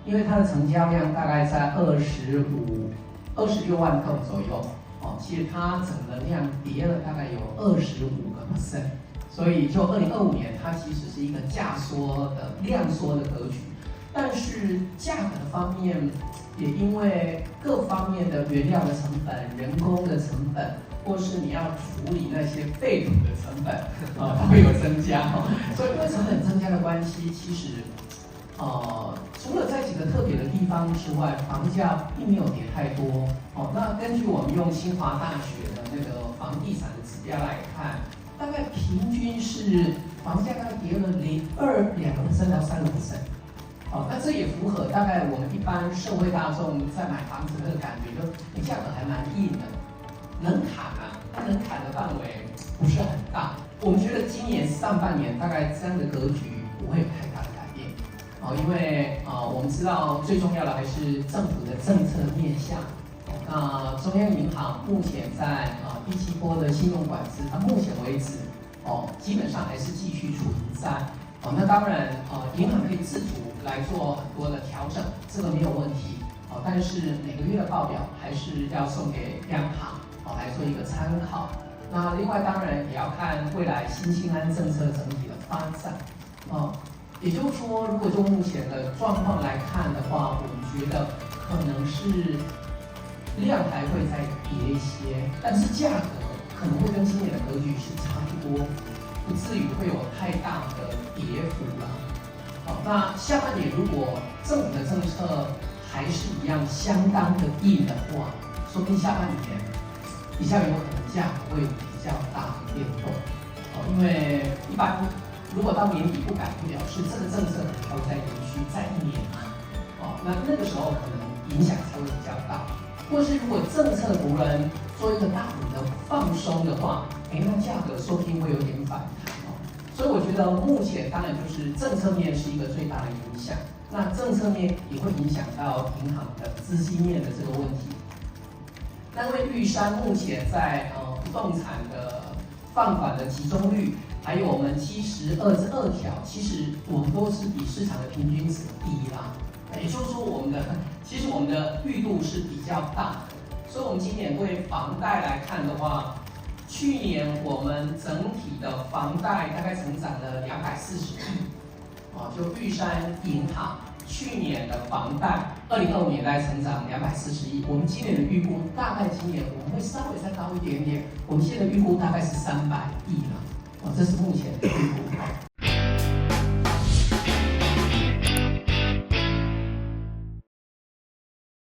因为它的成交量大概在26万栋左右，其实它整个量跌了大概有25%，所以就2025年它其实是一个量缩的格局，但是价格的方面也因为各方面的原料的成本、人工的成本，或是你要处理那些废土的成本，它会有增加，所以因为成本增加的关系，其实除了在几个特别的地方之外，房价并没有跌太多。那根据我们用清华大学的那个房地产的指标来看，大概平均是房价大概跌了2%到3%。那这也符合大概我们一般社会大众在买房子那个感觉，就价格还蛮硬的，能砍啊，但能砍的范围不是很大。我们觉得今年上半年大概这样的格局不会有太大的改变，因为我们知道最重要的还是政府的政策面向。那中央银行目前在第7波的信用管制，到目前为止基本上还是继续处于在。那当然，银行可以自主来做很多的调整，这个没有问题。但是每个月的报表还是要送给央行来做一个参考。那另外当然也要看未来新青安政策整体的发展。也就是说，如果就目前的状况来看的话，我们觉得可能是量还会再跌一些，但是价格可能会跟今年的格局是差不多。不至于会有太大的跌幅了。那下半年如果政府的政策还是一样相当的硬的话，说不定下半年比较有可能价格会比较大的变动。因为一般如果到年底不改，就表示这个政策可能还会再延续再1年嘛。那个时候可能影响才会比较大。或是如果政策无人做一个大幅的放松的话，那价格说不定会有点反弹。所以我觉得目前当然就是政策面是一个最大的影响，那政策面也会影响到银行的资金面的这个问题。那因为玉山目前在不动产的放款的集中率，还有我们72条，其实我们都是比市场的平均值低啦。也就是说，其实我们的裕度是比较大的，所以我们今年对房贷来看的话，去年我们整体的房贷大概成长了240亿，就玉山银行去年的房贷，2025年大概成长240亿，我们今年的预估大概今年我们会稍微再高一点点，我们现在预估大概是300亿了，这是目前的预估。